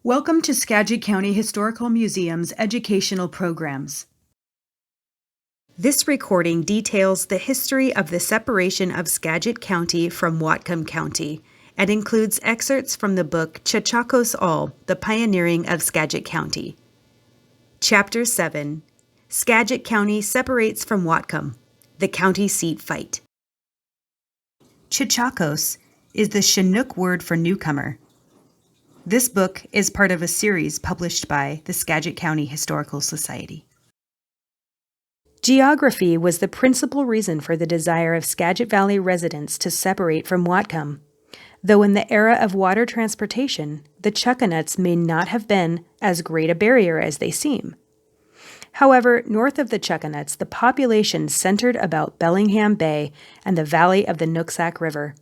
Welcome to Skagit County Historical Museum's educational programs. This recording details the history of the separation of Skagit County from Whatcom County and includes excerpts from the book Chechacos All, The Pioneering of Skagit County. Chapter 7, Skagit County Separates from Whatcom, the County Seat Fight. Chechacos is the Chinook word for newcomer. This book is part of a series published by the Skagit County Historical Society. Geography was the principal reason for the desire of Skagit Valley residents to separate from Whatcom, though in the era of water transportation, the Chechacos may not have been as great a barrier as they seem. However, north of the Chechacos, the population centered about Bellingham Bay and the valley of the Nooksack River,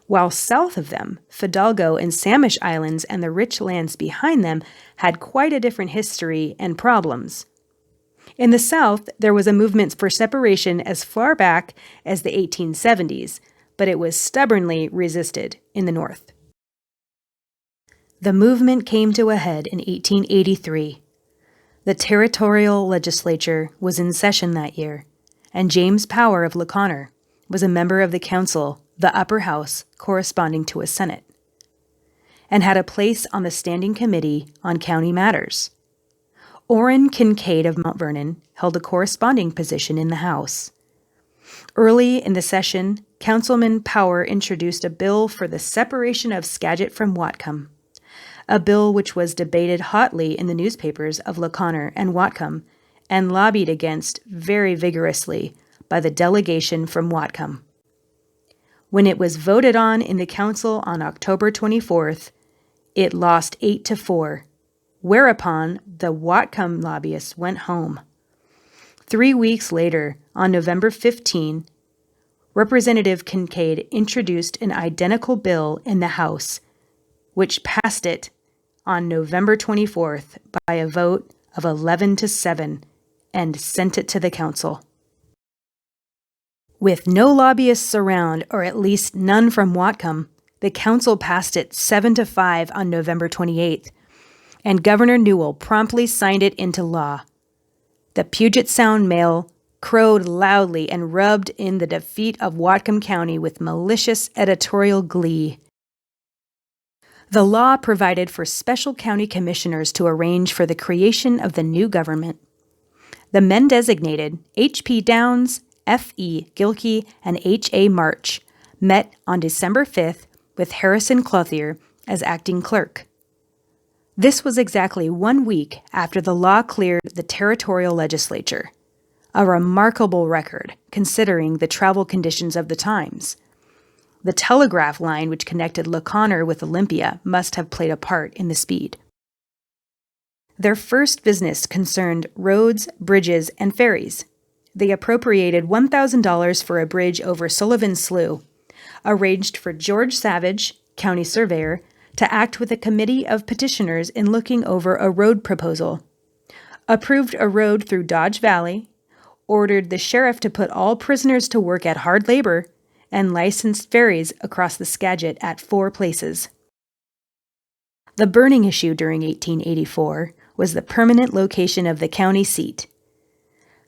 while south of them, Fidalgo and Samish Islands and the rich lands behind them had quite a different history and problems. In the south, there was a movement for separation as far back as the 1870s, but it was stubbornly resisted in the north. The movement came to a head in 1883. The territorial legislature was in session that year, and James Power of Leconer was a member of the council, the upper house corresponding to a senate, and had a place on the standing committee on county matters. Orrin Kincaid of Mount Vernon held a corresponding position in the house. Early in the session, Councilman Power introduced a bill for the separation of Skagit from Whatcom, a bill which was debated hotly in the newspapers of Leconer and Whatcom and lobbied against very vigorously by the delegation from Whatcom. When it was voted on in the council on October 24th, it lost 8-4, whereupon the Whatcom lobbyists went home. 3 weeks later, on November 15, Representative Kincaid introduced an identical bill in the House, which passed it on November 24th by a vote of 11-7 and sent it to the council. With no lobbyists around, or at least none from Whatcom, the council passed it 7-5 on November 28th, and Governor Newell promptly signed it into law. The Puget Sound Mail crowed loudly and rubbed in the defeat of Whatcom County with malicious editorial glee. The law provided for special county commissioners to arrange for the creation of the new government. The men designated, H.P. Downs, F.E. Gilkey, and H.A. March, met on December 5th with Harrison Clothier as acting clerk. This was exactly 1 week after the law cleared the territorial legislature, a remarkable record considering the travel conditions of the times. The telegraph line which connected Leconer with Olympia must have played a part in the speed. Their first business concerned roads, bridges, and ferries. They appropriated $1,000 for a bridge over Sullivan Slough, arranged for George Savage, county surveyor, to act with a committee of petitioners in looking over a road proposal, approved a road through Dodge Valley, ordered the sheriff to put all prisoners to work at hard labor, and licensed ferries across the Skagit at 4 places. The burning issue during 1884 was the permanent location of the county seat.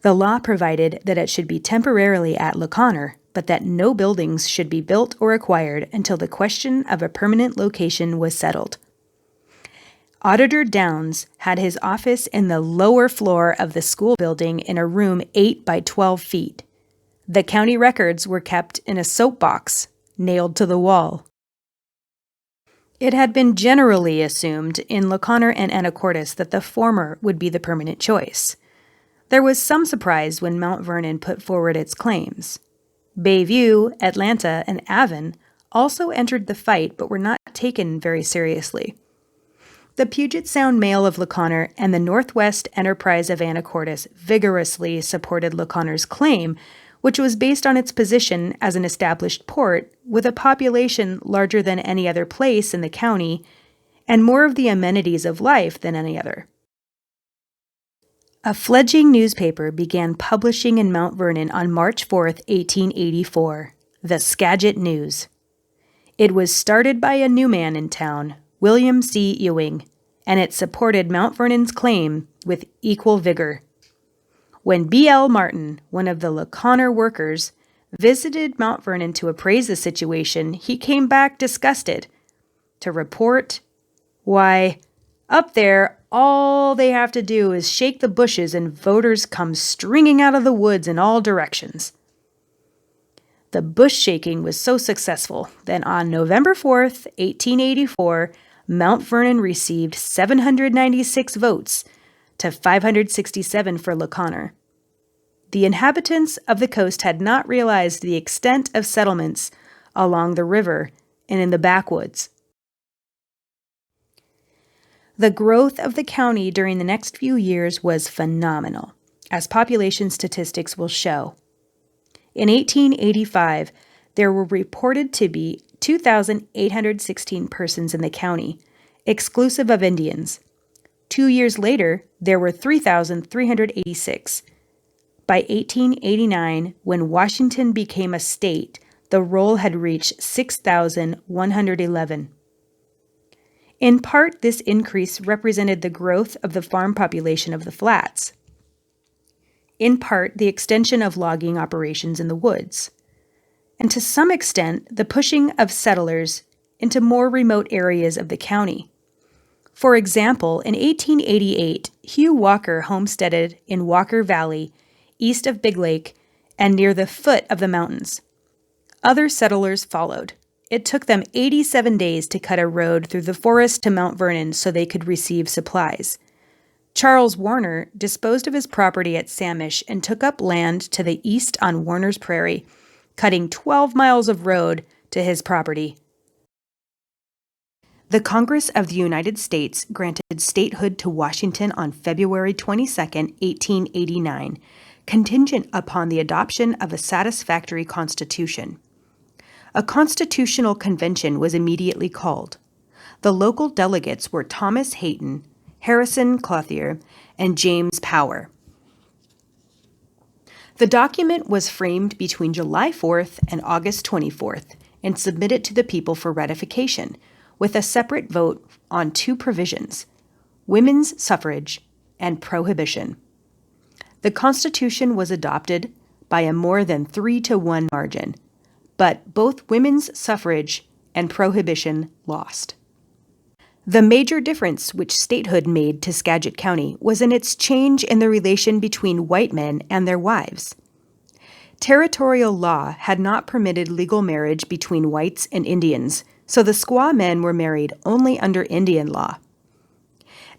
The law provided that it should be temporarily at Leconer, but that no buildings should be built or acquired until the question of a permanent location was settled. Auditor Downs had his office in the lower floor of the school building in a room 8 by 12 feet. The county records were kept in a soapbox nailed to the wall. It had been generally assumed in Leconer and Anacortes that the former would be the permanent choice. There was some surprise when Mount Vernon put forward its claims. Bayview, Atlanta, and Avon also entered the fight but were not taken very seriously. The Puget Sound Mail of Leconer and the Northwest Enterprise of Anacortes vigorously supported Leconer's claim, which was based on its position as an established port with a population larger than any other place in the county and more of the amenities of life than any other. A fledgling newspaper began publishing in Mount Vernon on March 4, 1884, the Skagit News. It was started by a new man in town, William C. Ewing, and it supported Mount Vernon's claim with equal vigor. When B.L. Martin, one of the LaConner workers, visited Mount Vernon to appraise the situation, he came back disgusted to report, "Why, up there, all they have to do is shake the bushes and voters come stringing out of the woods in all directions." The bush shaking was so successful that on November 4th, 1884, Mount Vernon received 796 votes to 567 for LaConner. The inhabitants of the coast had not realized the extent of settlements along the river and in the backwoods. The growth of the county during the next few years was phenomenal, as population statistics will show. In 1885, there were reported to be 2,816 persons in the county, exclusive of Indians. 2 years later, there were 3,386. By 1889, when Washington became a state, the roll had reached 6,111. In part, this increase represented the growth of the farm population of the flats. In part, the extension of logging operations in the woods. And to some extent, the pushing of settlers into more remote areas of the county. For example, in 1888, Hugh Walker homesteaded in Walker Valley, east of Big Lake, and near the foot of the mountains. Other settlers followed. It took them 87 days to cut a road through the forest to Mount Vernon so they could receive supplies. Charles Warner disposed of his property at Samish and took up land to the east on Warner's Prairie, cutting 12 miles of road to his property. The Congress of the United States granted statehood to Washington on February 22, 1889, contingent upon the adoption of a satisfactory constitution. A constitutional convention was immediately called. The local delegates were Thomas Hayton, Harrison Clothier, and James Power. The document was framed between July 4th and August 24th and submitted to the people for ratification, with a separate vote on two provisions: women's suffrage and prohibition. The Constitution was adopted by a more than 3-to-1 margin, but both women's suffrage and prohibition lost. The major difference which statehood made to Skagit County was in its change in the relation between white men and their wives. Territorial law had not permitted legal marriage between whites and Indians, so the squaw men were married only under Indian law.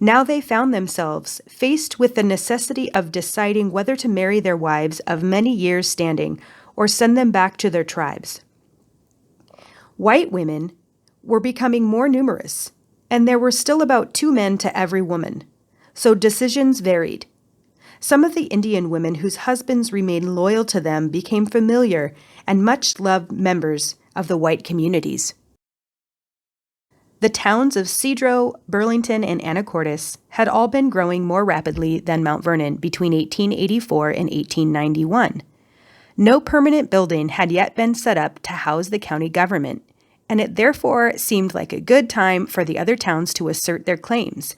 Now they found themselves faced with the necessity of deciding whether to marry their wives of many years' standing or send them back to their tribes. White women were becoming more numerous, and there were still about 2 men to every woman, so decisions varied. Some of the Indian women whose husbands remained loyal to them became familiar and much-loved members of the white communities. The towns of Cedro, Burlington, and Anacortes had all been growing more rapidly than Mount Vernon between 1884 and 1891. No permanent building had yet been set up to house the county government, and it therefore seemed like a good time for the other towns to assert their claims.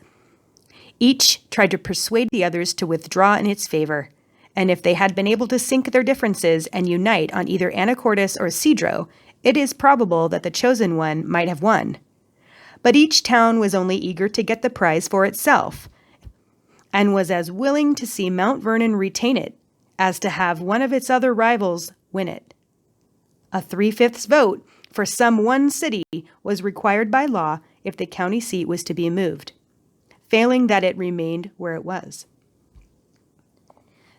Each tried to persuade the others to withdraw in its favor, and if they had been able to sink their differences and unite on either Anacortes or Cedro, it is probable that the chosen one might have won. But each town was only eager to get the prize for itself, and was as willing to see Mount Vernon retain it as to have one of its other rivals win it. A 3/5 vote for some one city was required by law if the county seat was to be moved. Failing that, it remained where it was.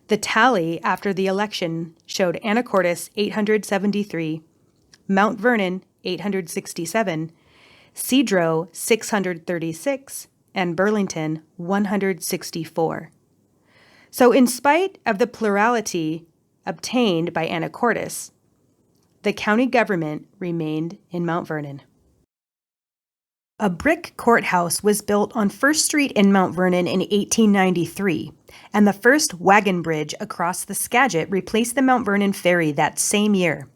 The tally after the election showed Anacortes 873, Mount Vernon 867, Cedro 636, and Burlington 164. So in spite of the plurality obtained by Anacortes, the county government remained in Mount Vernon. A brick courthouse was built on First Street in Mount Vernon in 1893, and the first wagon bridge across the Skagit replaced the Mount Vernon ferry that same year.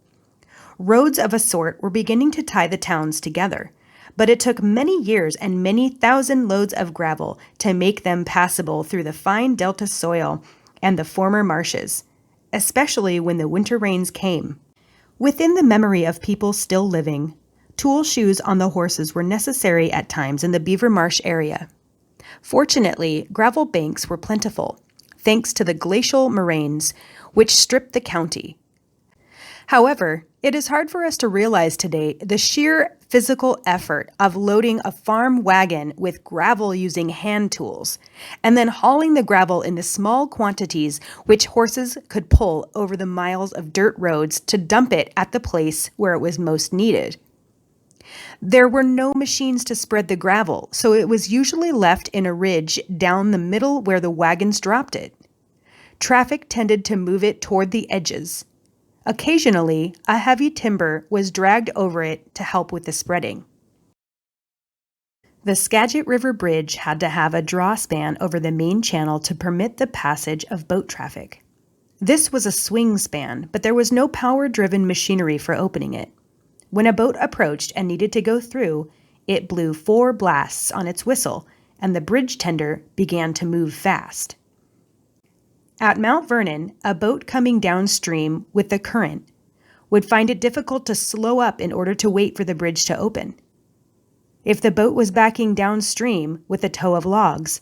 Roads of a sort were beginning to tie the towns together, but it took many years and many thousand loads of gravel to make them passable through the fine delta soil and the former marshes, especially when the winter rains came. Within the memory of people still living, tool shoes on the horses were necessary at times in the Beaver Marsh area. Fortunately, gravel banks were plentiful, thanks to the glacial moraines, which stripped the county. However, it is hard for us to realize today the sheer physical effort of loading a farm wagon with gravel using hand tools, and then hauling the gravel in the small quantities which horses could pull over the miles of dirt roads to dump it at the place where it was most needed. There were no machines to spread the gravel, so it was usually left in a ridge down the middle where the wagons dropped it. Traffic tended to move it toward the edges. Occasionally, a heavy timber was dragged over it to help with the spreading. The Skagit River Bridge had to have a draw span over the main channel to permit the passage of boat traffic. This was a swing span, but there was no power-driven machinery for opening it. When a boat approached and needed to go through, it blew 4 blasts on its whistle, and the bridge tender began to move fast. At Mount Vernon, a boat coming downstream with the current would find it difficult to slow up in order to wait for the bridge to open. If the boat was backing downstream with a tow of logs,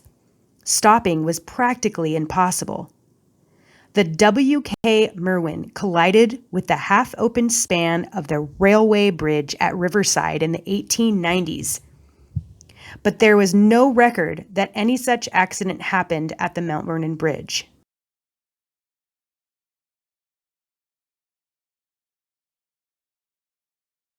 stopping was practically impossible. The W.K. Merwin collided with the half-open span of the railway bridge at Riverside in the 1890s, but there was no record that any such accident happened at the Mount Vernon Bridge.